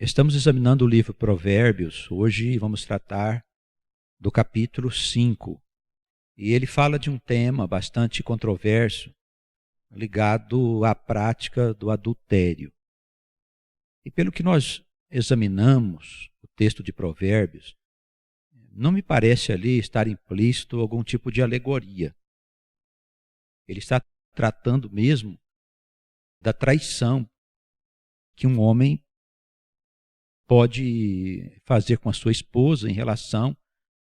Estamos examinando o livro Provérbios. Hoje vamos tratar do capítulo 5. E ele fala de um tema bastante controverso, ligado à prática do adultério. E pelo que nós examinamos o texto de Provérbios, não me parece ali estar implícito algum tipo de alegoria. Ele está tratando mesmo da traição que um homem pode fazer com a sua esposa em relação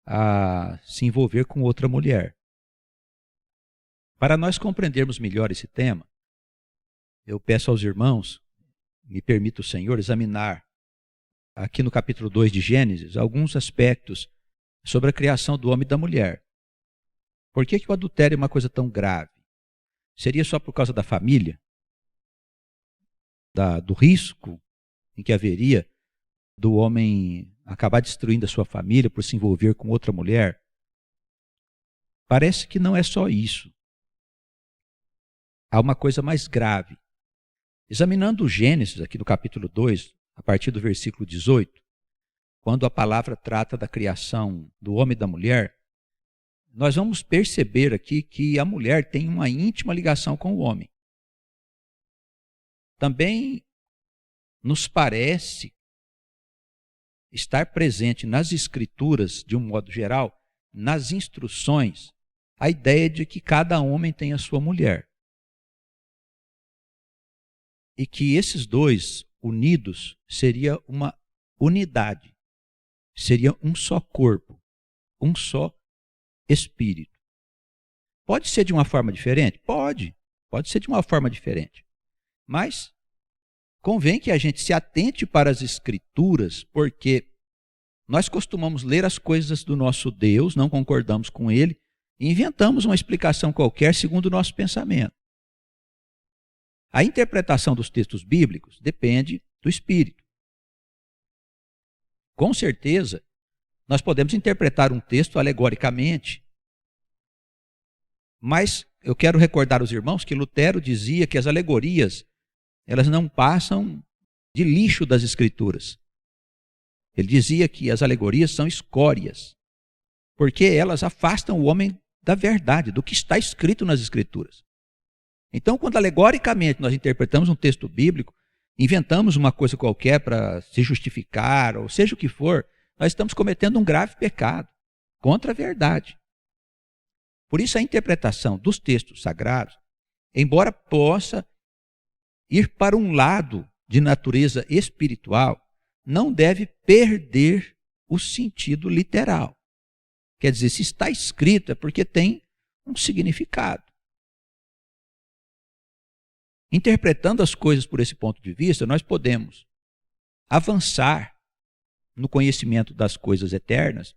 a se envolver com outra mulher. Para nós compreendermos melhor esse tema, eu peço aos irmãos, me permita o Senhor, examinar aqui no capítulo 2 de Gênesis alguns aspectos sobre a criação do homem e da mulher. Por que o adultério é uma coisa tão grave? Seria só por causa da família? Do risco em que haveria do homem acabar destruindo a sua família por se envolver com outra mulher? Parece que não é só isso. Há uma coisa mais grave. Examinando o Gênesis, aqui do capítulo 2, a partir do versículo 18, quando a palavra trata da criação do homem e da mulher, nós vamos perceber aqui que a mulher tem uma íntima ligação com o homem. Também nos parece estar presente nas Escrituras, de um modo geral, nas instruções, a ideia de que cada homem tem a sua mulher. E que esses dois unidos seria uma unidade, seria um só corpo, um só espírito. Pode ser de uma forma diferente? Pode ser de uma forma diferente. Mas convém que a gente se atente para as Escrituras, porque nós costumamos ler as coisas do nosso Deus, não concordamos com ele, e inventamos uma explicação qualquer segundo o nosso pensamento. A interpretação dos textos bíblicos depende do Espírito. Com certeza, nós podemos interpretar um texto alegoricamente, mas eu quero recordar aos irmãos que Lutero dizia que as alegorias elas não passam de lixo das Escrituras. Ele dizia que as alegorias são escórias, porque elas afastam o homem da verdade, do que está escrito nas Escrituras. Então, quando alegoricamente nós interpretamos um texto bíblico, inventamos uma coisa qualquer para se justificar, ou seja o que for, nós estamos cometendo um grave pecado contra a verdade. Por isso, a interpretação dos textos sagrados, embora possa ir para um lado de natureza espiritual, não deve perder o sentido literal. Quer dizer, se está escrito é porque tem um significado. Interpretando as coisas por esse ponto de vista, nós podemos avançar no conhecimento das coisas eternas,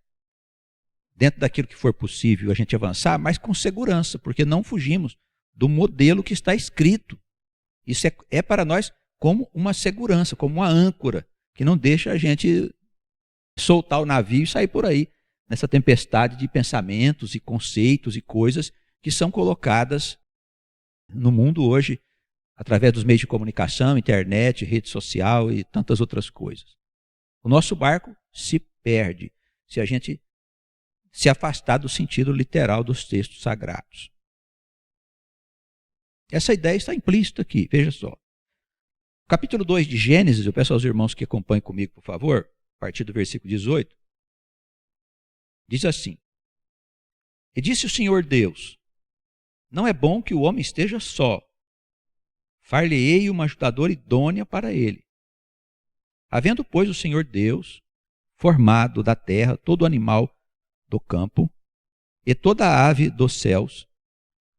dentro daquilo que for possível a gente avançar, mas com segurança, porque não fugimos do modelo que está escrito. Isso é para nós como uma segurança, como uma âncora, que não deixa a gente soltar o navio e sair por aí, nessa tempestade de pensamentos e conceitos e coisas que são colocadas no mundo hoje, através dos meios de comunicação, internet, rede social e tantas outras coisas. O nosso barco se perde se a gente se afastar do sentido literal dos textos sagrados. Essa ideia está implícita aqui, veja só. Capítulo 2 de Gênesis, eu peço aos irmãos que acompanhem comigo, por favor, a partir do versículo 18, diz assim: E disse o Senhor Deus, não é bom que o homem esteja só, far-lhe-ei uma ajudadora idônea para ele. Havendo, pois, o Senhor Deus formado da terra todo animal do campo e toda a ave dos céus,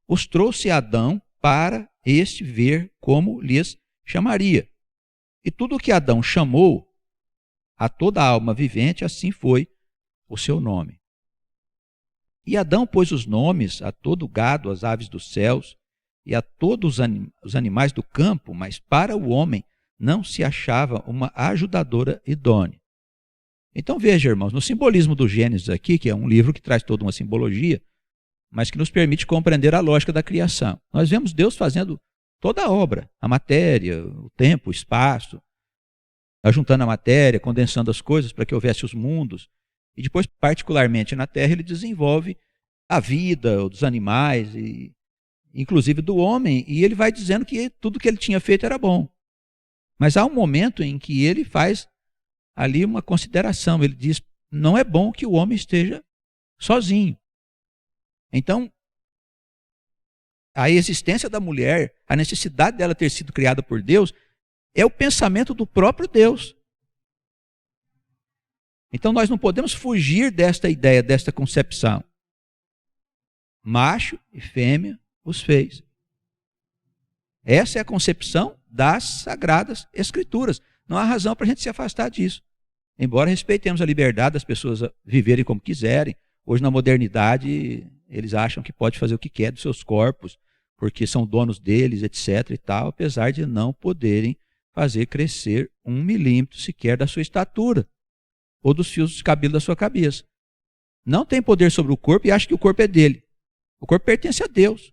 os trouxe a Adão para este ver como lhes chamaria. E tudo o que Adão chamou a toda alma vivente, assim foi o seu nome. E Adão pôs os nomes a todo o gado, às aves dos céus e a todos os animais do campo, mas para o homem não se achava uma ajudadora idônea. Então veja, irmãos, no simbolismo do Gênesis aqui, que é um livro que traz toda uma simbologia, mas que nos permite compreender a lógica da criação. Nós vemos Deus fazendo toda a obra, a matéria, o tempo, o espaço, ajuntando a matéria, condensando as coisas para que houvesse os mundos. E depois, particularmente na Terra, ele desenvolve a vida dos animais, e inclusive do homem, e ele vai dizendo que tudo que ele tinha feito era bom. Mas há um momento em que ele faz ali uma consideração. Ele diz, não é bom que o homem esteja sozinho. Então, a existência da mulher, a necessidade dela ter sido criada por Deus, é o pensamento do próprio Deus. Então nós não podemos fugir desta ideia, desta concepção. Macho e fêmea os fez. Essa é a concepção das Sagradas Escrituras. Não há razão para a gente se afastar disso. Embora respeitemos a liberdade das pessoas a viverem como quiserem, hoje na modernidade eles acham que pode fazer o que quer dos seus corpos, porque são donos deles, etc. e tal, apesar de não poderem fazer crescer 1 milímetro sequer da sua estatura ou dos fios de cabelo da sua cabeça. Não tem poder sobre o corpo e acha que o corpo é dele. O corpo pertence a Deus,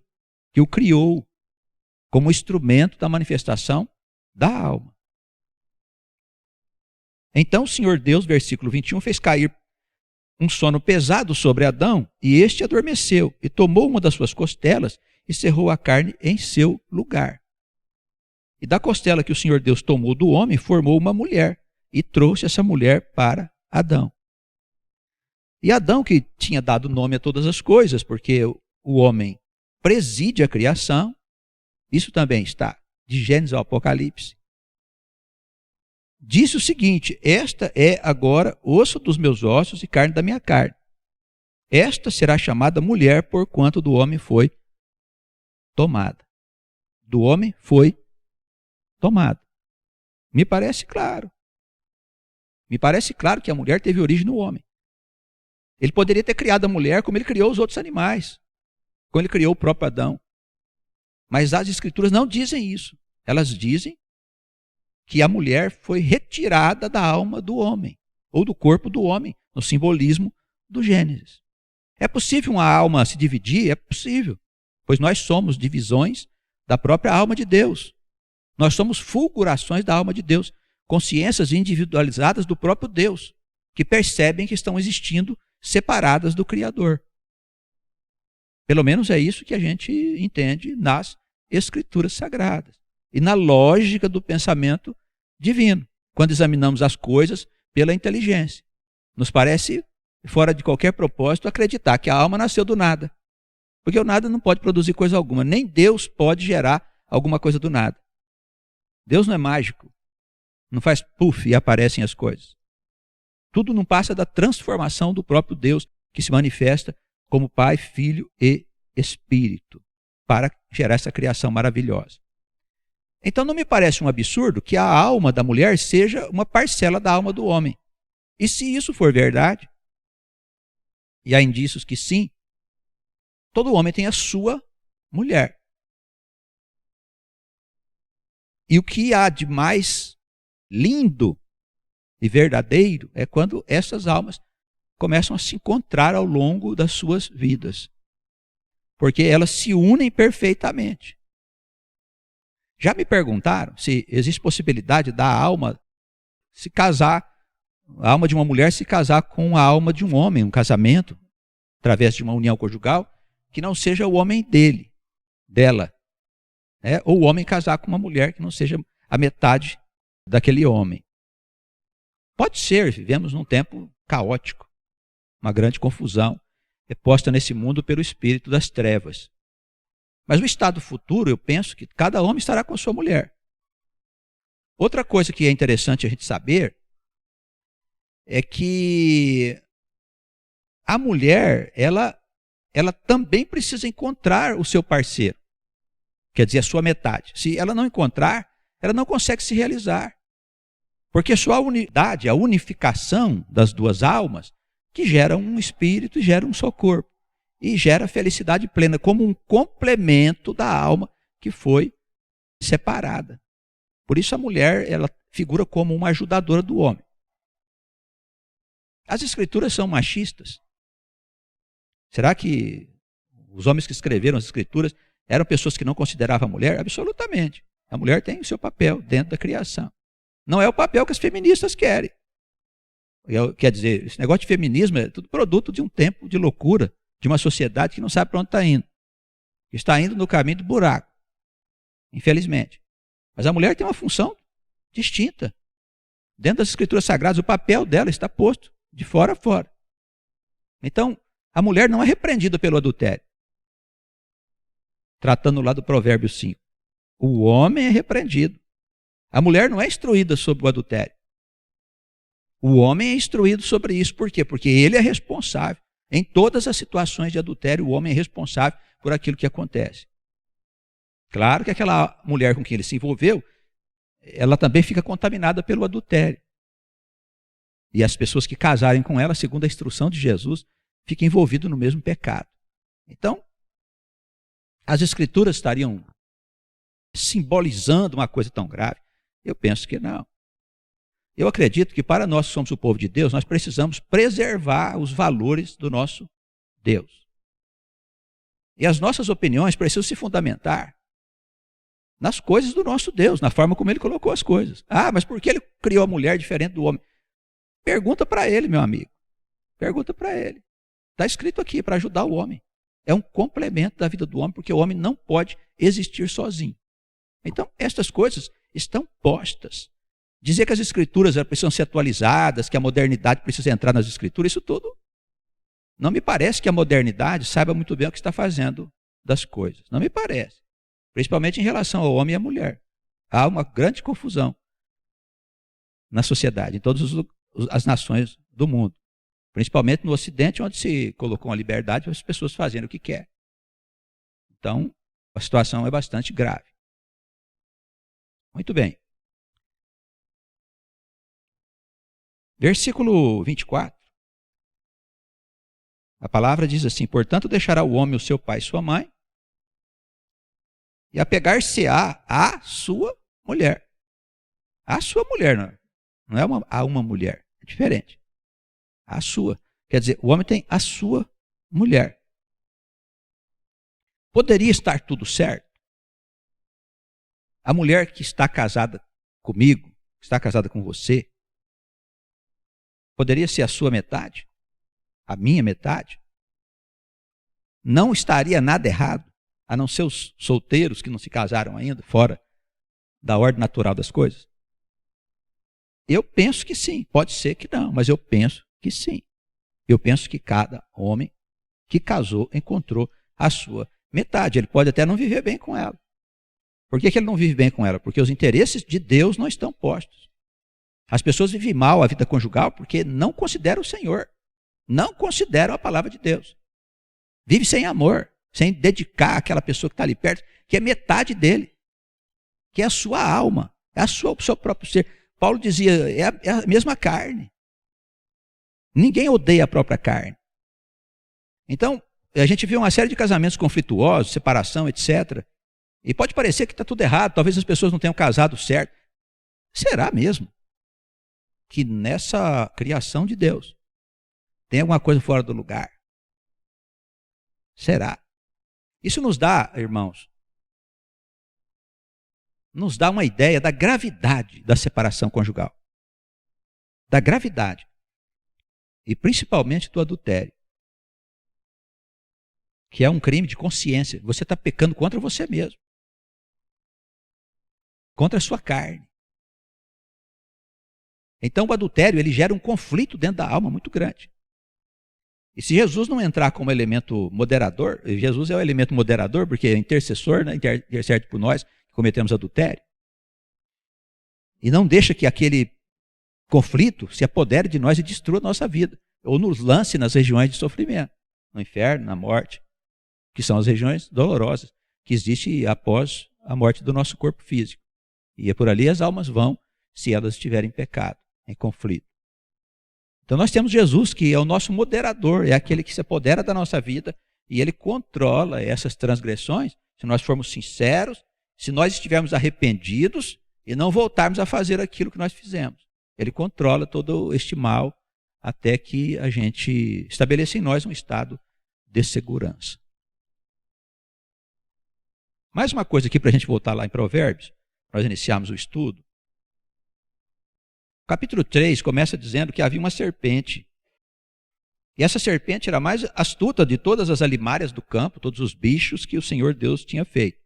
que o criou como instrumento da manifestação da alma. Então o Senhor Deus, versículo 21, fez cair um sono pesado sobre Adão, e este adormeceu, e tomou uma das suas costelas e cerrou a carne em seu lugar. E da costela que o Senhor Deus tomou do homem, formou uma mulher, e trouxe essa mulher para Adão. E Adão, que tinha dado nome a todas as coisas, porque o homem preside a criação, isso também está de Gênesis ao Apocalipse, disse o seguinte: esta é agora osso dos meus ossos e carne da minha carne. Esta será chamada mulher, porquanto do homem foi tomada. Do homem foi tomada. Me parece claro. Me parece claro que a mulher teve origem no homem. Ele poderia ter criado a mulher como ele criou os outros animais, como ele criou o próprio Adão. Mas as Escrituras não dizem isso. Elas dizem que a mulher foi retirada da alma do homem, ou do corpo do homem, no simbolismo do Gênesis. É possível uma alma se dividir? É possível, pois nós somos divisões da própria alma de Deus. Nós somos fulgurações da alma de Deus, consciências individualizadas do próprio Deus, que percebem que estão existindo separadas do Criador. Pelo menos é isso que a gente entende nas Escrituras Sagradas e na lógica do pensamento divino, quando examinamos as coisas pela inteligência. Nos parece fora de qualquer propósito acreditar que a alma nasceu do nada, porque o nada não pode produzir coisa alguma, nem Deus pode gerar alguma coisa do nada. Deus não é mágico, não faz puff e aparecem as coisas. Tudo não passa da transformação do próprio Deus, que se manifesta como Pai, Filho e Espírito, para gerar essa criação maravilhosa. Então não me parece um absurdo que a alma da mulher seja uma parcela da alma do homem. E se isso for verdade, e há indícios que sim, todo homem tem a sua mulher. E o que há de mais lindo e verdadeiro é quando essas almas começam a se encontrar ao longo das suas vidas, porque elas se unem perfeitamente. Já me perguntaram se existe possibilidade da alma se casar, a alma de uma mulher se casar com a alma de um homem, um casamento, através de uma união conjugal, que não seja o homem dela. Ou o homem casar com uma mulher que não seja a metade daquele homem. Pode ser, vivemos num tempo caótico, uma grande confusão é posta nesse mundo pelo espírito das trevas. Mas no estado futuro, eu penso que cada homem estará com a sua mulher. Outra coisa que é interessante a gente saber é que a mulher, ela também precisa encontrar o seu parceiro, quer dizer, a sua metade. Se ela não encontrar, ela não consegue se realizar. Porque só a unidade, a unificação das duas almas, que gera um espírito e gera um só corpo. E gera felicidade plena, como um complemento da alma que foi separada. Por isso a mulher, ela figura como uma ajudadora do homem. As Escrituras são machistas? Será que os homens que escreveram as Escrituras eram pessoas que não consideravam a mulher? Absolutamente. A mulher tem o seu papel dentro da criação. Não é o papel que as feministas querem. Quer dizer, esse negócio de feminismo é tudo produto de um tempo de loucura, de uma sociedade que não sabe para onde está indo. Está indo no caminho do buraco, infelizmente. Mas a mulher tem uma função distinta. Dentro das escrituras sagradas, o papel dela está posto de fora a fora. Então, a mulher não é repreendida pelo adultério. Tratando lá do Provérbio 5. O homem é repreendido. A mulher não é instruída sobre o adultério. O homem é instruído sobre isso. Por quê? Porque ele é responsável. Em todas as situações de adultério, o homem é responsável por aquilo que acontece. Claro que aquela mulher com quem ele se envolveu, ela também fica contaminada pelo adultério. E as pessoas que casarem com ela, segundo a instrução de Jesus, ficam envolvidas no mesmo pecado. Então, as escrituras estariam simbolizando uma coisa tão grave? Eu penso que não. Eu acredito que para nós que somos o povo de Deus, nós precisamos preservar os valores do nosso Deus. E as nossas opiniões precisam se fundamentar nas coisas do nosso Deus, na forma como ele colocou as coisas. Ah, mas por que ele criou a mulher diferente do homem? Pergunta para ele, meu amigo. Pergunta para ele. Está escrito aqui para ajudar o homem. É um complemento da vida do homem, porque o homem não pode existir sozinho. Então, estas coisas estão postas. Dizer que as escrituras precisam ser atualizadas, que a modernidade precisa entrar nas escrituras, isso tudo não me parece que a modernidade saiba muito bem o que está fazendo das coisas. Não me parece. Principalmente em relação ao homem e à mulher. Há uma grande confusão na sociedade, em todas as nações do mundo. Principalmente no Ocidente, onde se colocou a liberdade para as pessoas fazerem o que querem. Então, a situação é bastante grave. Muito bem. Versículo 24. A palavra diz assim: portanto, deixará o homem o seu pai e sua mãe, e apegar-se-á à sua mulher. A sua mulher, não é uma mulher, é diferente. A sua. Quer dizer, o homem tem a sua mulher. Poderia estar tudo certo? A mulher que está casada comigo, que está casada com você, poderia ser a sua metade? A minha metade? Não estaria nada errado, a não ser os solteiros que não se casaram ainda, fora da ordem natural das coisas? Eu penso que sim, pode ser que não, mas eu penso que sim. Eu penso que cada homem que casou encontrou a sua metade. Ele pode até não viver bem com ela. Por que ele não vive bem com ela? Porque os interesses de Deus não estão postos. As pessoas vivem mal a vida conjugal porque não consideram o Senhor. Não consideram a palavra de Deus. Vive sem amor, sem dedicar àquela pessoa que está ali perto, que é metade dele, que é a sua alma, é o seu próprio ser. Paulo dizia, é a mesma carne. Ninguém odeia a própria carne. Então, a gente vê uma série de casamentos conflituosos, separação, etc. E pode parecer que está tudo errado, talvez as pessoas não tenham casado certo. Será mesmo que nessa criação de Deus tem alguma coisa fora do lugar? Será? Isso nos dá, irmãos, nos dá uma ideia da gravidade da separação conjugal. Da gravidade. E principalmente do adultério. Que é um crime de consciência. Você está pecando contra você mesmo. Contra a sua carne. Então o adultério ele gera um conflito dentro da alma muito grande. E se Jesus não entrar como elemento moderador, Jesus é o elemento moderador porque é intercessor, né, intercede por nós que cometemos adultério. E não deixa que aquele conflito se apodere de nós e destrua a nossa vida. Ou nos lance nas regiões de sofrimento. No inferno, na morte. Que são as regiões dolorosas que existem após a morte do nosso corpo físico. E é por ali as almas vão se elas estiverem em pecado, em conflito. Então nós temos Jesus que é o nosso moderador, é aquele que se apodera da nossa vida e ele controla essas transgressões, se nós formos sinceros, se nós estivermos arrependidos e não voltarmos a fazer aquilo que nós fizemos. Ele controla todo este mal até que a gente estabeleça em nós um estado de segurança. Mais uma coisa aqui para a gente voltar lá em Provérbios, nós iniciarmos o estudo. O capítulo 3 começa dizendo que havia uma serpente. E essa serpente era a mais astuta de todas as alimárias do campo, todos os bichos que o Senhor Deus tinha feito.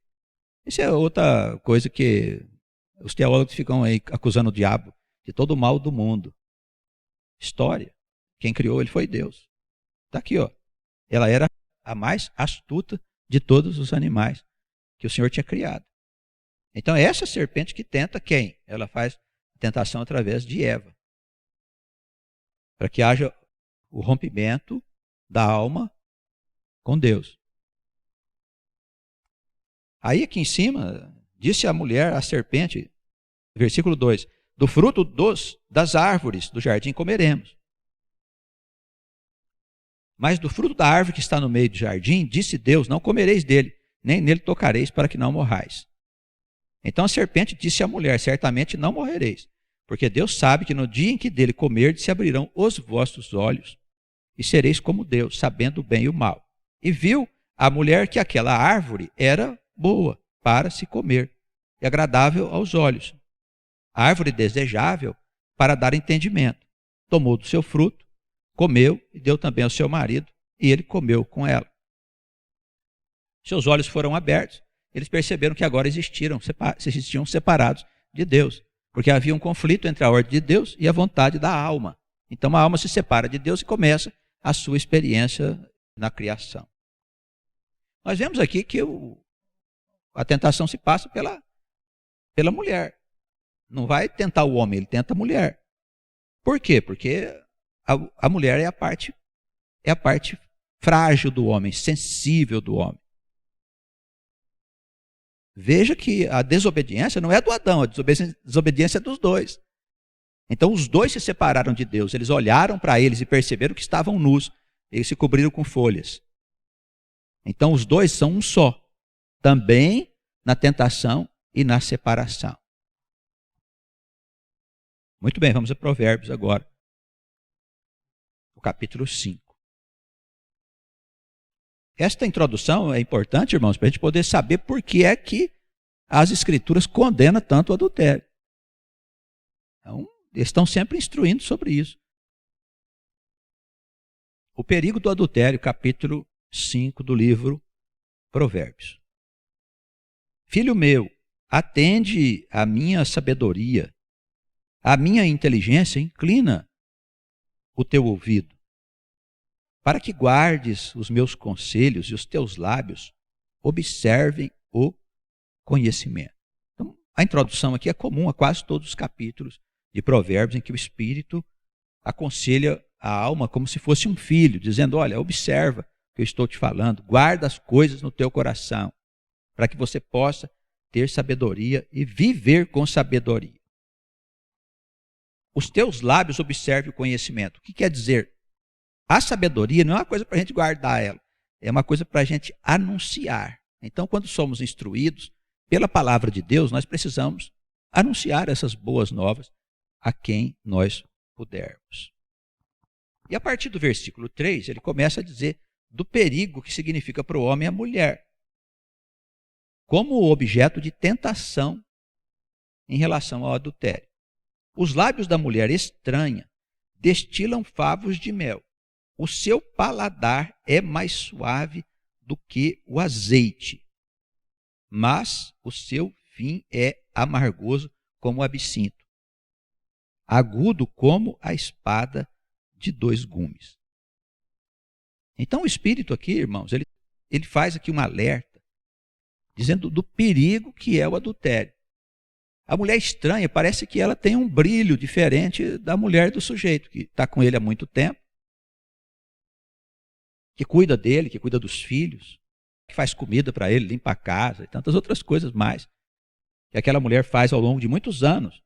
Isso é outra coisa que os teólogos ficam aí acusando o diabo de todo o mal do mundo. História. Quem criou ele foi Deus. Está aqui, ó. Ela era a mais astuta de todos os animais que o Senhor tinha criado. Então é essa serpente que tenta quem? Ela faz a tentação através de Eva. Para que haja o rompimento da alma com Deus. Aí aqui em cima, disse a mulher, a serpente, versículo 2, do fruto das árvores do jardim comeremos. Mas do fruto da árvore que está no meio do jardim, disse Deus, não comereis dele, nem nele tocareis, para que não morrais. Então a serpente disse à mulher, certamente não morrereis, porque Deus sabe que no dia em que dele comerdes, se abrirão os vossos olhos, e sereis como Deus, sabendo o bem e o mal. E viu a mulher que aquela árvore era boa para se comer, e agradável aos olhos, árvore desejável para dar entendimento. Tomou do seu fruto, comeu e deu também ao seu marido, e ele comeu com ela. Seus olhos foram abertos, eles perceberam que agora existiam separados de Deus, porque havia um conflito entre a ordem de Deus e a vontade da alma. Então a alma se separa de Deus e começa a sua experiência na criação. Nós vemos aqui que a tentação se passa pela mulher. Não vai tentar o homem, ele tenta a mulher. Por quê? Porque a mulher é a parte frágil do homem, sensível do homem. Veja que a desobediência não é do Adão, a desobediência é dos dois. Então os dois se separaram de Deus, eles olharam para eles e perceberam que estavam nus, eles se cobriram com folhas. Então os dois são um só, também na tentação e na separação. Muito bem, vamos a Provérbios agora, o capítulo 5. Esta introdução é importante, irmãos, para a gente poder saber por que é que as Escrituras condenam tanto o adultério. Então, eles estão sempre instruindo sobre isso. O perigo do adultério, capítulo 5 do livro Provérbios. Filho meu, atende à minha sabedoria, à minha inteligência, inclina o teu ouvido, para que guardes os meus conselhos e os teus lábios observem o conhecimento. Então, a introdução aqui é comum a quase todos os capítulos de Provérbios, em que o Espírito aconselha a alma como se fosse um filho, dizendo, olha, observa o que eu estou te falando, guarda as coisas no teu coração, para que você possa ter sabedoria e viver com sabedoria. Os teus lábios observem o conhecimento. O que quer dizer? A sabedoria não é uma coisa para a gente guardar ela, é uma coisa para a gente anunciar. Então, quando somos instruídos pela palavra de Deus, nós precisamos anunciar essas boas novas a quem nós pudermos. E a partir do versículo 3, ele começa a dizer do perigo que significa para o homem a mulher, como objeto de tentação em relação ao adultério. Os lábios da mulher estranha destilam favos de mel. O seu paladar é mais suave do que o azeite, mas o seu fim é amargoso como o absinto, agudo como a espada de dois gumes. Então o Espírito aqui, irmãos, ele faz aqui um alerta, dizendo do perigo que é o adultério. A mulher estranha, parece que ela tem um brilho diferente da mulher do sujeito, que está com ele há muito tempo, que cuida dele, que cuida dos filhos, que faz comida para ele, limpa a casa e tantas outras coisas mais, que aquela mulher faz ao longo de muitos anos.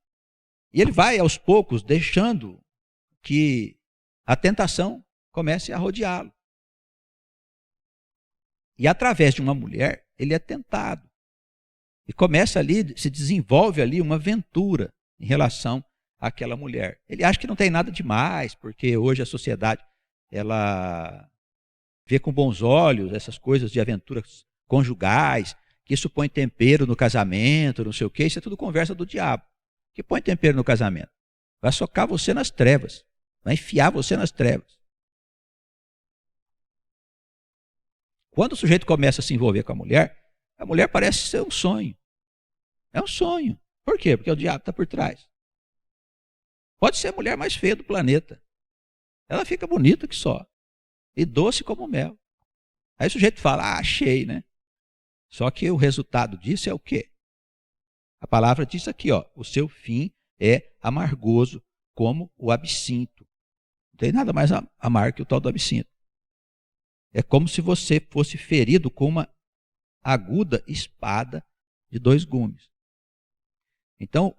E ele vai, aos poucos, deixando que a tentação comece a rodeá-lo. E através de uma mulher, ele é tentado. E começa ali, se desenvolve ali uma aventura em relação àquela mulher. Ele acha que não tem nada demais, porque hoje a sociedade, ela vê com bons olhos essas coisas de aventuras conjugais, que isso põe tempero no casamento, não sei o quê, isso é tudo conversa do diabo, que põe tempero no casamento. Vai socar você nas trevas. Vai enfiar você nas trevas. Quando o sujeito começa a se envolver com a mulher parece ser um sonho. É um sonho. Por quê? Porque o diabo está por trás. Pode ser a mulher mais feia do planeta. Ela fica bonita que só. E doce como mel. Aí o sujeito fala, achei, né? Só que o resultado disso é o quê? A palavra diz aqui, ó, o seu fim é amargoso como o absinto. Não tem nada mais amargo que o tal do absinto. É como se você fosse ferido com uma aguda espada de 2 gumes. Então,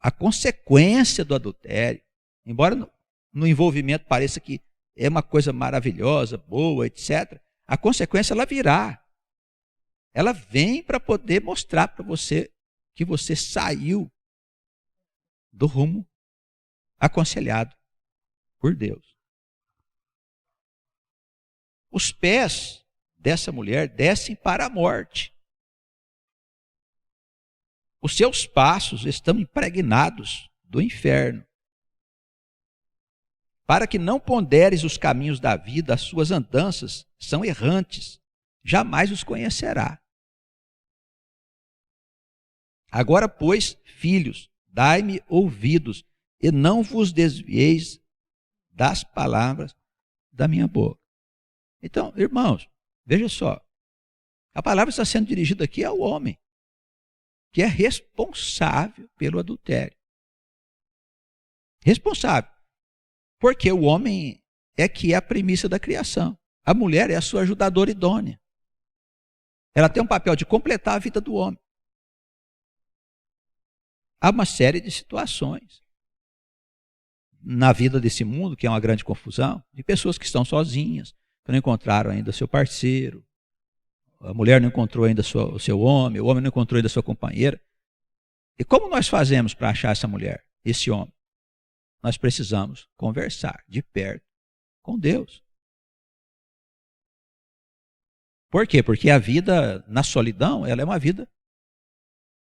a consequência do adultério, embora no envolvimento pareça que é uma coisa maravilhosa, boa, etc., a consequência ela virá. Ela vem para poder mostrar para você que você saiu do rumo aconselhado por Deus. Os pés dessa mulher descem para a morte. Os seus passos estão impregnados do inferno. Para que não ponderes os caminhos da vida, as suas andanças são errantes, jamais os conhecerá. Agora, pois, filhos, dai-me ouvidos, e não vos desvieis das palavras da minha boca. Então, irmãos, veja só, a palavra está sendo dirigida aqui ao homem, que é responsável pelo adultério. Responsável. Porque o homem é que é a premissa da criação. A mulher é a sua ajudadora idônea. Ela tem um papel de completar a vida do homem. Há uma série de situações na vida desse mundo, que é uma grande confusão, de pessoas que estão sozinhas, que não encontraram ainda seu parceiro, a mulher não encontrou ainda o seu homem, o homem não encontrou ainda a sua companheira. E como nós fazemos para achar essa mulher, esse homem? Nós precisamos conversar de perto com Deus. Por quê? Porque a vida na solidão, ela é uma vida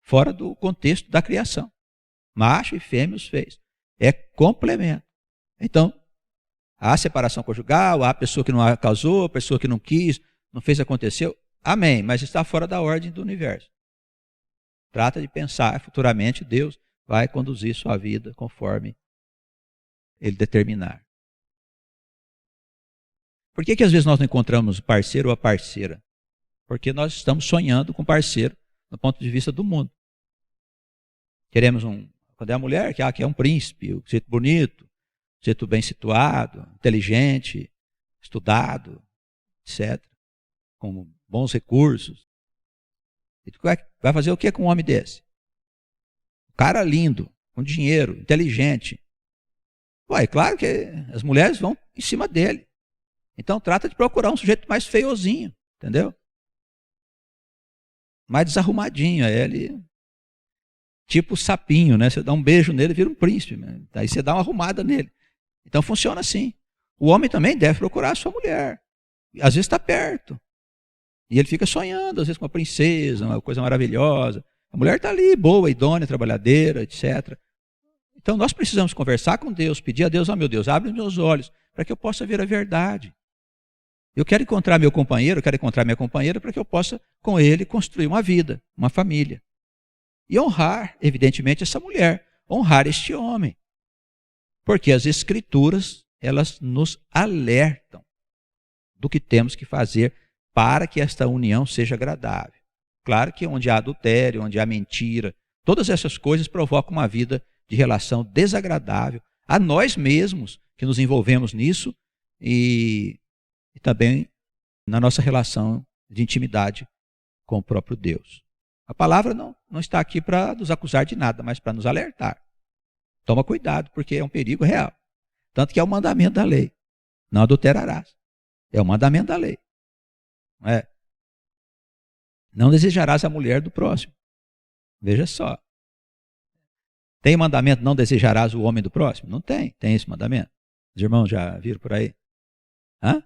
fora do contexto da criação. Macho e fêmea os fez. É complemento. Então, há separação conjugal, há pessoa que não casou, pessoa que não quis, não fez, aconteceu. Amém, mas está fora da ordem do universo. Trata de pensar, futuramente Deus vai conduzir sua vida conforme Ele determinar. Por que às vezes nós não encontramos o parceiro ou a parceira? Porque nós estamos sonhando com parceiro do ponto de vista do mundo. Queremos quando é a mulher, que é um príncipe, um jeito bonito, um jeito bem situado, inteligente, estudado, etc., com bons recursos. E tu vai fazer o que com um homem desse? Um cara lindo, com dinheiro, inteligente. Ué, claro que as mulheres vão em cima dele. Então trata de procurar um sujeito mais feiozinho, entendeu? Mais desarrumadinho. Aí ele, tipo sapinho, né? Você dá um beijo nele, vira um príncipe. Né? Aí você dá uma arrumada nele. Então funciona assim. O homem também deve procurar a sua mulher. Às vezes está perto. E ele fica sonhando, às vezes com uma princesa, uma coisa maravilhosa. A mulher está ali, boa, idônea, trabalhadeira, etc. Então nós precisamos conversar com Deus, pedir a Deus, ó meu Deus, abre os meus olhos para que eu possa ver a verdade. Eu quero encontrar meu companheiro, eu quero encontrar minha companheira para que eu possa com ele construir uma vida, uma família. E honrar, evidentemente, essa mulher, honrar este homem. Porque as escrituras, elas nos alertam do que temos que fazer para que esta união seja agradável. Claro que onde há adultério, onde há mentira, todas essas coisas provocam uma vida de relação desagradável a nós mesmos que nos envolvemos nisso e também na nossa relação de intimidade com o próprio Deus. A palavra não está aqui para nos acusar de nada, mas para nos alertar. Toma cuidado, porque é um perigo real. Tanto que é o mandamento da lei. Não adulterarás. É o mandamento da lei. Não é? Não desejarás a mulher do próximo. Veja só. Tem mandamento, não desejarás o homem do próximo? Não tem. Tem esse mandamento. Os irmãos já viram por aí? Hã?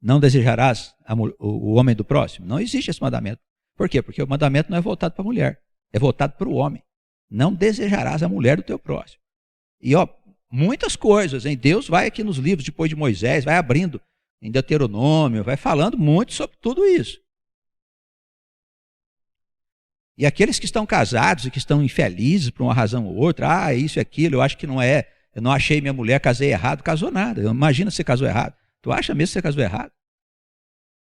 Não desejarás o homem do próximo? Não existe esse mandamento. Por quê? Porque o mandamento não é voltado para a mulher. É voltado para o homem. Não desejarás a mulher do teu próximo. E ó, Muitas coisas, hein? Deus vai aqui nos livros depois de Moisés, vai abrindo em Deuteronômio, vai falando muito sobre tudo isso. E aqueles que estão casados e que estão infelizes por uma razão ou outra, isso e aquilo, eu acho que não é, eu não achei minha mulher, casei errado, casou nada. Imagina se você casou errado. Tu acha mesmo que você casou errado?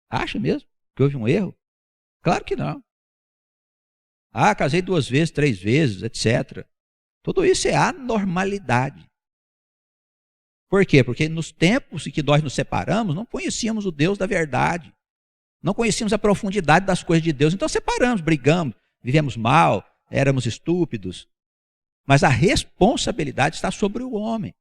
Acha mesmo que houve um erro? Claro que não. Casei 2 vezes, 3 vezes, etc. Tudo isso é anormalidade. Por quê? Porque nos tempos em que nós nos separamos, não conhecíamos o Deus da verdade. Não conhecíamos a profundidade das coisas de Deus. Então separamos, brigamos, vivemos mal, éramos estúpidos. Mas a responsabilidade está sobre o homem.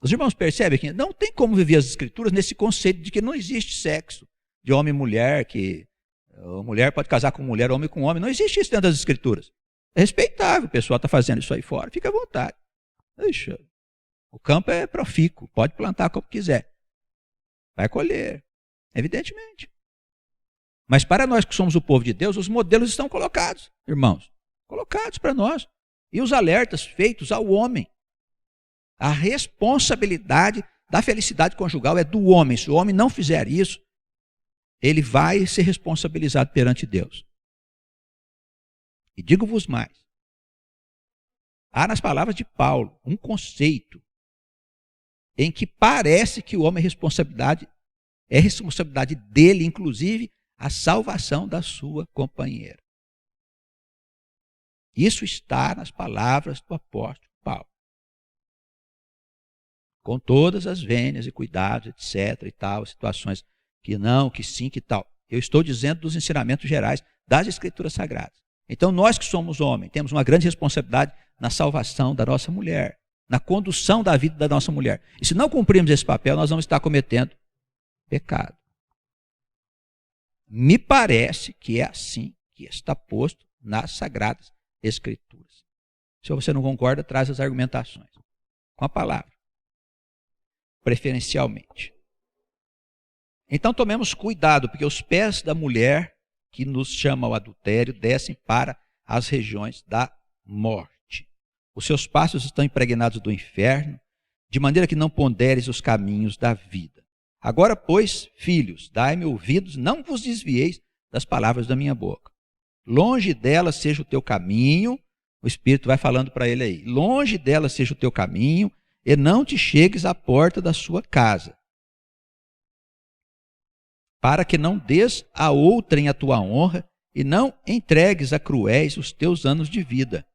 Os irmãos percebem que não tem como viver as Escrituras nesse conceito de que não existe sexo de homem e mulher, que a mulher pode casar com mulher, homem com homem. Não existe isso dentro das Escrituras. É respeitável, o pessoal está fazendo isso aí fora, fica à vontade. Deixa. O campo é profícuo, pode plantar como quiser. Vai colher, evidentemente. Mas para nós que somos o povo de Deus, os modelos estão colocados, irmãos. Colocados para nós. E os alertas feitos ao homem. A responsabilidade da felicidade conjugal é do homem. Se o homem não fizer isso, ele vai ser responsabilizado perante Deus. E digo-vos mais. Há nas palavras de Paulo um conceito em que parece que o homem é responsabilidade dele, inclusive, a salvação da sua companheira. Isso está nas palavras do apóstolo Paulo. Com todas as vênias e cuidados, etc. e tal, situações que não, que sim, que tal. Eu estou dizendo dos ensinamentos gerais das Escrituras Sagradas. Então, nós que somos homens, temos uma grande responsabilidade na salvação da nossa mulher, na condução da vida da nossa mulher. E se não cumprirmos esse papel, nós vamos estar cometendo pecado. Me parece que é assim que está posto nas Sagradas Escrituras. Se você não concorda, traz as argumentações. Com a palavra. Preferencialmente. Então tomemos cuidado, porque os pés da mulher que nos chama ao adultério descem para as regiões da morte. Os seus passos estão impregnados do inferno, de maneira que não ponderes os caminhos da vida. Agora, pois, filhos, dai-me ouvidos, não vos desvieis das palavras da minha boca. Longe dela seja o teu caminho, o Espírito vai falando para ele aí, longe dela seja o teu caminho, e não te chegues à porta da sua casa, para que não des a outrem a tua honra, e não entregues a cruéis os teus anos de vida.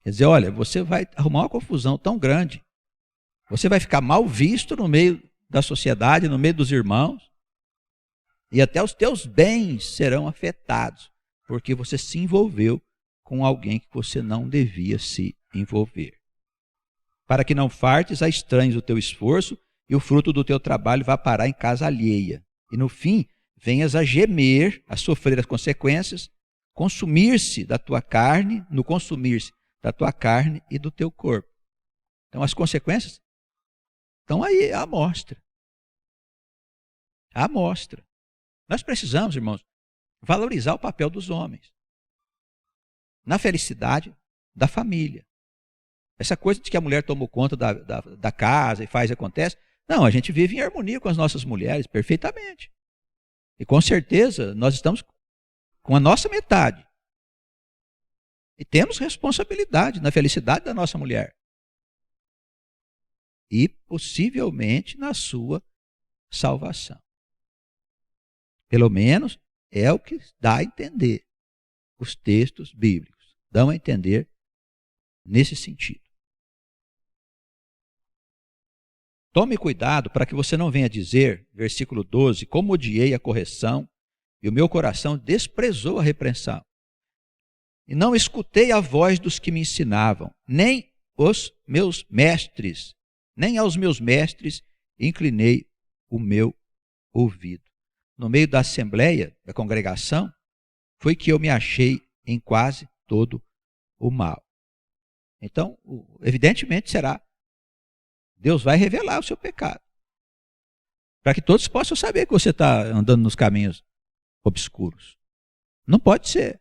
Quer dizer, olha, você vai arrumar uma confusão tão grande, você vai ficar mal visto no meio da sociedade, no meio dos irmãos, e até os teus bens serão afetados, porque você se envolveu com alguém que você não devia se envolver. Para que não fartes a estranhos o teu esforço e o fruto do teu trabalho vá parar em casa alheia. E no fim, venhas a gemer, a sofrer as consequências, consumir-se da tua carne, no consumir-se da tua carne e do teu corpo. Então as consequências estão aí à mostra. À mostra. Nós precisamos, irmãos, valorizar o papel dos homens na felicidade da família. Essa coisa de que a mulher toma conta da casa e faz e acontece. Não, a gente vive em harmonia com as nossas mulheres perfeitamente. E com certeza nós estamos com a nossa metade. E temos responsabilidade na felicidade da nossa mulher. E possivelmente na sua salvação. Pelo menos é o que dá a entender. Os textos bíblicos dão a entender nesse sentido. Tome cuidado para que você não venha dizer, versículo 12, como odiei a correção e o meu coração desprezou a repreensão. E não escutei a voz dos que me ensinavam, nem aos meus mestres inclinei o meu ouvido. No meio da assembleia, da congregação, foi que eu me achei em quase todo o mal. Então, evidentemente será, Deus vai revelar o seu pecado, para que todos possam saber que você está andando nos caminhos obscuros. Não pode ser.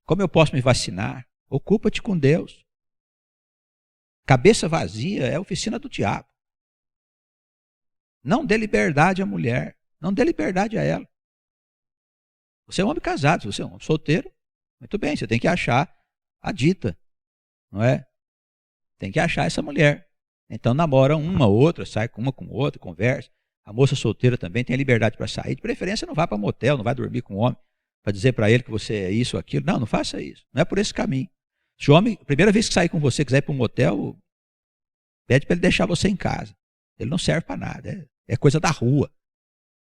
Como eu posso me vacinar? Ocupa-te com Deus. Cabeça vazia é a oficina do diabo. Não dê liberdade à mulher. Não dê liberdade a ela. Você é um homem casado, se você é um homem solteiro, muito bem, você tem que achar a dita, não é? Tem que achar essa mulher. Então namora uma, outra, sai com uma com outra, conversa. A moça solteira também tem a liberdade para sair. De preferência não vá para motel, não vai dormir com o homem para dizer para ele que você é isso ou aquilo. Não, não faça isso. Não é por esse caminho. Se o homem, primeira vez que sair com você, quiser ir para um motel, pede para ele deixar você em casa. Ele não serve para nada. É coisa da rua.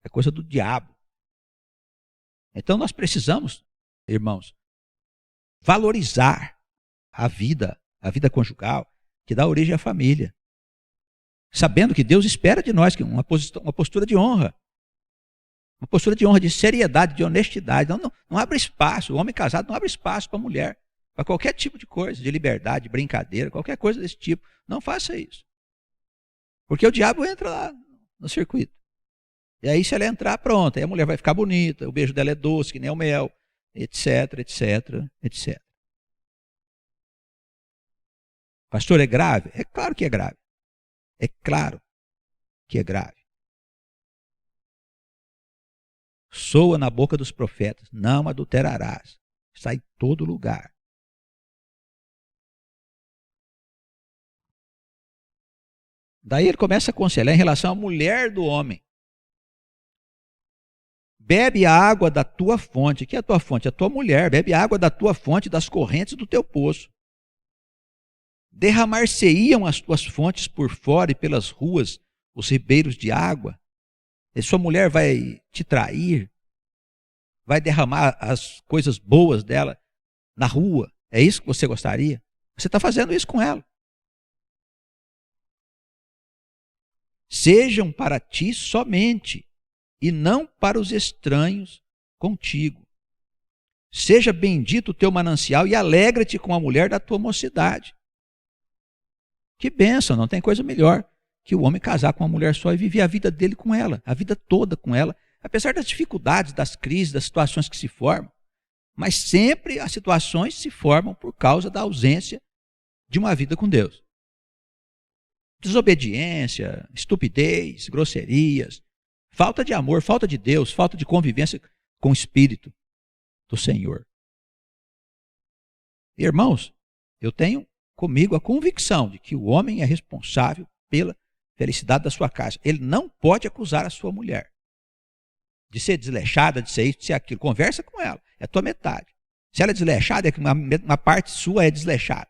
É coisa do diabo. Então nós precisamos, irmãos, valorizar a vida conjugal que dá origem à família. Sabendo que Deus espera de nós que uma postura de honra. Uma postura de honra, de seriedade, de honestidade. Não abre espaço, o homem casado não abre espaço para a mulher. Para qualquer tipo de coisa, de liberdade, de brincadeira, qualquer coisa desse tipo. Não faça isso. Porque o diabo entra lá no circuito. E aí se ela entrar, pronto. Aí a mulher vai ficar bonita, o beijo dela é doce, que nem o mel, etc, etc, etc. Pastor, é grave? É claro que é grave. É claro que é grave. Soa na boca dos profetas, não adulterarás. Está em todo lugar. Daí ele começa a aconselhar em relação à mulher do homem. Bebe a água da tua fonte. O que é a tua fonte? A tua mulher. Bebe a água da tua fonte, das correntes do teu poço. Derramar-se-iam as tuas fontes por fora e pelas ruas, os ribeiros de água. E sua mulher vai te trair, vai derramar as coisas boas dela na rua. É isso que você gostaria? Você está fazendo isso com ela. Sejam para ti somente, e não para os estranhos contigo. Seja bendito o teu manancial e alegra-te com a mulher da tua mocidade. Que bênção, não tem coisa melhor que o homem casar com uma mulher só e viver a vida dele com ela, a vida toda com ela, apesar das dificuldades, das crises, das situações que se formam, mas sempre as situações se formam por causa da ausência de uma vida com Deus. Desobediência, estupidez, grosserias, falta de amor, falta de Deus, falta de convivência com o Espírito do Senhor. Irmãos, eu tenho comigo a convicção de que o homem é responsável pela felicidade da sua casa. Ele não pode acusar a sua mulher de ser desleixada, de ser isso, de ser aquilo. Conversa com ela, é a tua metade. Se ela é desleixada, é que uma parte sua é desleixada.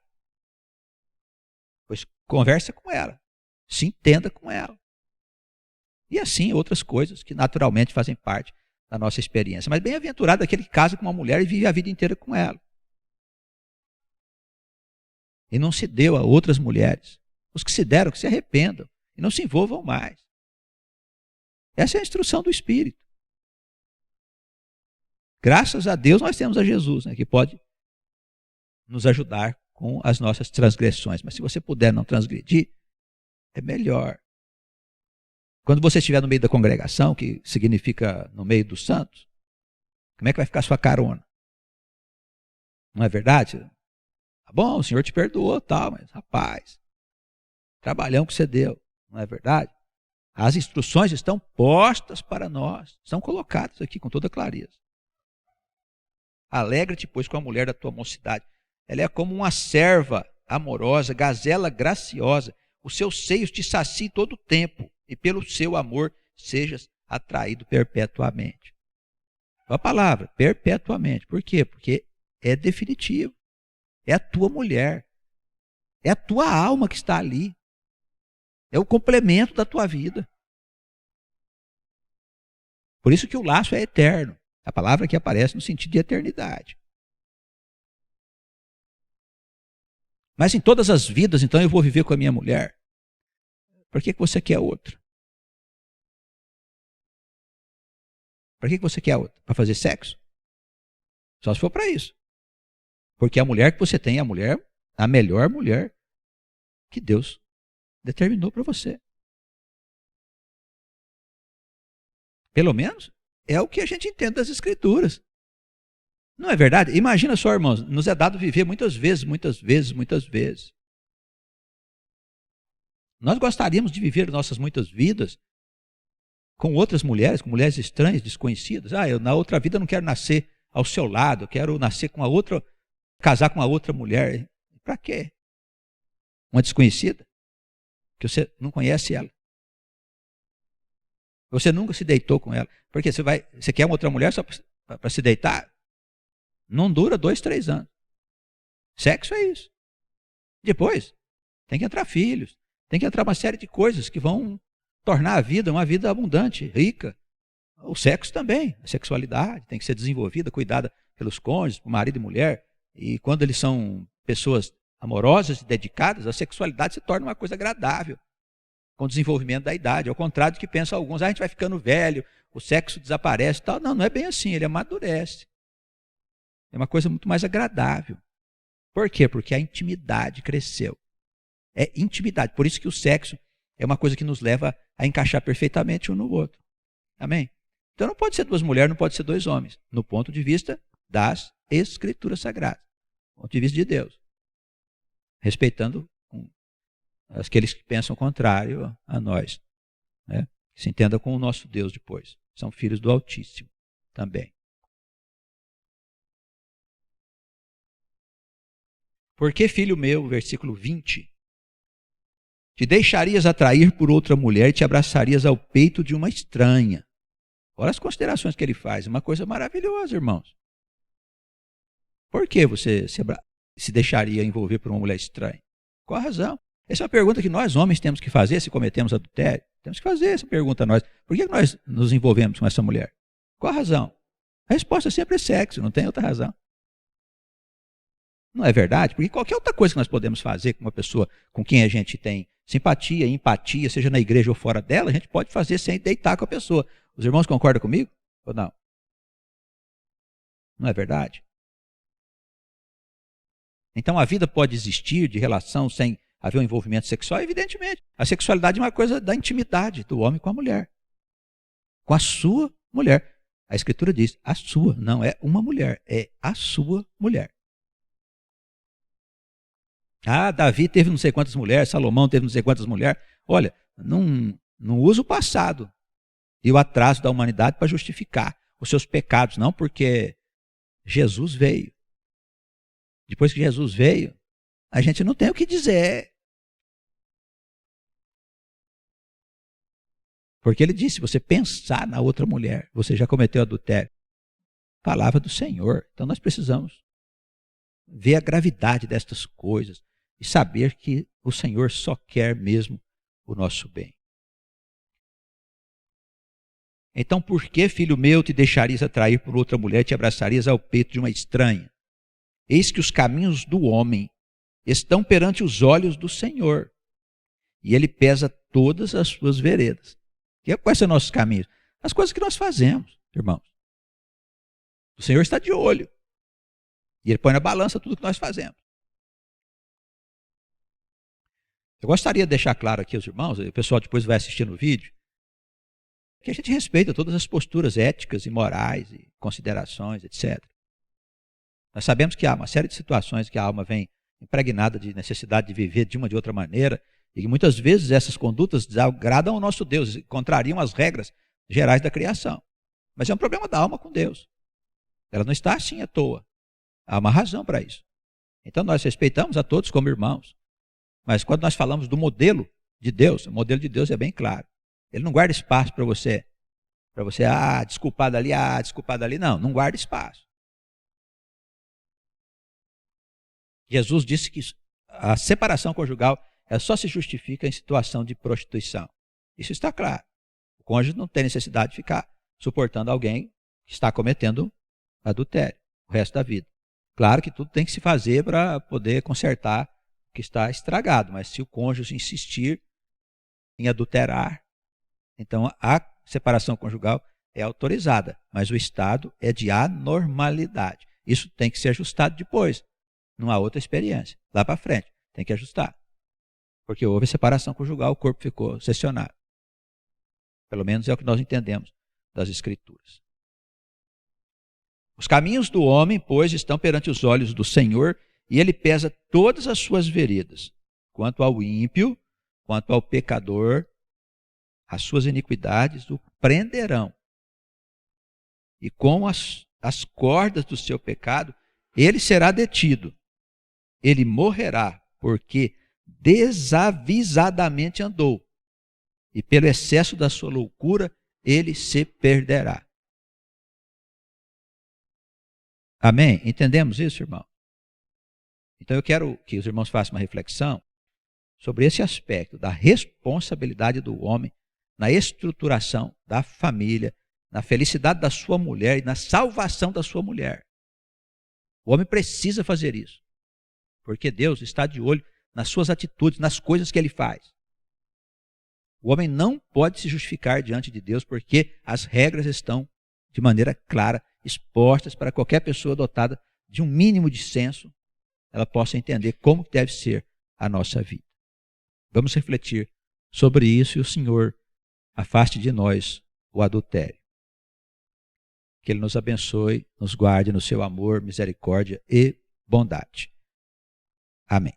Pois conversa com ela, se entenda com ela. E assim outras coisas que naturalmente fazem parte da nossa experiência. Mas bem-aventurado aquele que casa com uma mulher e vive a vida inteira com ela. E não se deu a outras mulheres. Os que se deram, que se arrependam e não se envolvam mais. Essa é a instrução do Espírito. Graças a Deus nós temos a Jesus, né, que pode nos ajudar com as nossas transgressões. Mas se você puder não transgredir, é melhor. Quando você estiver no meio da congregação, que significa no meio dos santos, como é que vai ficar a sua carona? Não é verdade? Tá bom, o Senhor te perdoou, tal, mas rapaz, trabalhão que você deu, não é verdade? As instruções estão postas para nós, estão colocadas aqui com toda clareza. Alegra-te, pois, com a mulher da tua mocidade. Ela é como uma serva amorosa, gazela graciosa. Os seus seios te saciem todo o tempo, e pelo seu amor sejas atraído perpetuamente. A palavra, perpetuamente. Por quê? Porque é definitivo. É a tua mulher. É a tua alma que está ali. É o complemento da tua vida. Por isso que o laço é eterno. A palavra que aparece no sentido de eternidade. Mas em todas as vidas, então, eu vou viver com a minha mulher. Por que você quer outra? Para que você quer outra? Para fazer sexo? Só se for para isso. Porque a mulher que você tem é a melhor mulher que Deus determinou para você. Pelo menos é o que a gente entende das Escrituras. Não é verdade? Imagina só, irmãos, nos é dado viver muitas vezes, muitas vezes, muitas vezes. Nós gostaríamos de viver nossas muitas vidas com outras mulheres, com mulheres estranhas, desconhecidas. Eu na outra vida não quero nascer ao seu lado, eu quero nascer com a outra, casar com a outra mulher. Para quê? Uma desconhecida? Que você não conhece ela. Você nunca se deitou com ela. Porque você quer uma outra mulher só para se deitar? Não dura 2, 3 anos. Sexo é isso. Depois, tem que entrar filhos. Tem que entrar uma série de coisas que vão tornar a vida uma vida abundante, rica. O sexo também, a sexualidade tem que ser desenvolvida, cuidada pelos cônjuges, por marido e mulher. E quando eles são pessoas amorosas e dedicadas, a sexualidade se torna uma coisa agradável com o desenvolvimento da idade. Ao contrário do que pensam alguns, a gente vai ficando velho, o sexo desaparece e tal. Não, não é bem assim, ele amadurece. É uma coisa muito mais agradável. Por quê? Porque a intimidade cresceu. É intimidade. Por isso que o sexo é uma coisa que nos leva a encaixar perfeitamente um no outro. Amém? Então não pode ser 2 mulheres, não pode ser 2 homens, no ponto de vista das Escrituras Sagradas, do ponto de vista de Deus. Respeitando aqueles que pensam contrário a nós. Né? Que se entenda com o nosso Deus depois. São filhos do Altíssimo também. Porque, filho meu, versículo 20, te deixarias atrair por outra mulher e te abraçarias ao peito de uma estranha. Olha as considerações que ele faz, uma coisa maravilhosa, irmãos. Por que você se deixaria envolver por uma mulher estranha? Qual a razão? Essa é uma pergunta que nós homens temos que fazer se cometemos adultério. Temos que fazer essa pergunta a nós. Por que nós nos envolvemos com essa mulher? Qual a razão? A resposta sempre é sexo, não tem outra razão. Não é verdade? Porque qualquer outra coisa que nós podemos fazer com uma pessoa com quem a gente tem simpatia, empatia, seja na igreja ou fora dela, a gente pode fazer sem deitar com a pessoa. Os irmãos concordam comigo ou não? Não é verdade? Então a vida pode existir de relação sem haver um envolvimento sexual? Evidentemente. A sexualidade é uma coisa da intimidade do homem com a mulher. Com a sua mulher. A Escritura diz, a sua, não é uma mulher, é a sua mulher. Davi teve não sei quantas mulheres, Salomão teve não sei quantas mulheres. Olha, não usa o passado e o atraso da humanidade para justificar os seus pecados, não, porque Jesus veio. Depois que Jesus veio, a gente não tem o que dizer. Porque ele disse, se você pensar na outra mulher, você já cometeu adultério. Palavra do Senhor. Então nós precisamos ver a gravidade destas coisas e saber que o Senhor só quer mesmo o nosso bem. Então, por que, filho meu, te deixarias atrair por outra mulher e te abraçarias ao peito de uma estranha? Eis que os caminhos do homem estão perante os olhos do Senhor, e ele pesa todas as suas veredas. Quais são os nossos caminhos? As coisas que nós fazemos, irmãos. O Senhor está de olho, e ele põe na balança tudo que nós fazemos. Eu gostaria de deixar claro aqui aos irmãos, o pessoal depois vai assistir no vídeo, que a gente respeita todas as posturas éticas e morais e considerações, etc. Nós sabemos que há uma série de situações que a alma vem impregnada de necessidade de viver de uma ou de outra maneira e que muitas vezes essas condutas desagradam ao nosso Deus, contrariam as regras gerais da criação. Mas é um problema da alma com Deus. Ela não está assim à toa. Há uma razão para isso. Então nós respeitamos a todos como irmãos. Mas quando nós falamos do modelo de Deus, o modelo de Deus é bem claro. Ele não guarda espaço para você, desculpado ali. Não guarda espaço. Jesus disse que a separação conjugal só se justifica em situação de prostituição. Isso está claro. O cônjuge não tem necessidade de ficar suportando alguém que está cometendo adultério o resto da vida. Claro que tudo tem que se fazer para poder consertar o que está estragado, mas se o cônjuge insistir em adulterar, então a separação conjugal é autorizada, mas o estado é de anormalidade. Isso tem que ser ajustado depois, numa outra experiência. Lá para frente, tem que ajustar. Porque houve separação conjugal, o corpo ficou seccionado. Pelo menos é o que nós entendemos das Escrituras. Os caminhos do homem, pois, estão perante os olhos do Senhor, e ele pesa todas as suas veredas. Quanto ao ímpio, quanto ao pecador, as suas iniquidades o prenderão. E com as cordas do seu pecado, ele será detido. Ele morrerá, porque desavisadamente andou. E pelo excesso da sua loucura, ele se perderá. Amém? Entendemos isso, irmão? Então eu quero que os irmãos façam uma reflexão sobre esse aspecto da responsabilidade do homem na estruturação da família, na felicidade da sua mulher e na salvação da sua mulher. O homem precisa fazer isso, porque Deus está de olho nas suas atitudes, nas coisas que ele faz. O homem não pode se justificar diante de Deus, porque as regras estão de maneira clara expostas para qualquer pessoa dotada de um mínimo de senso, ela possa entender como deve ser a nossa vida. Vamos refletir sobre isso e o Senhor afaste de nós o adultério. Que Ele nos abençoe, nos guarde no seu amor, misericórdia e bondade. Amém.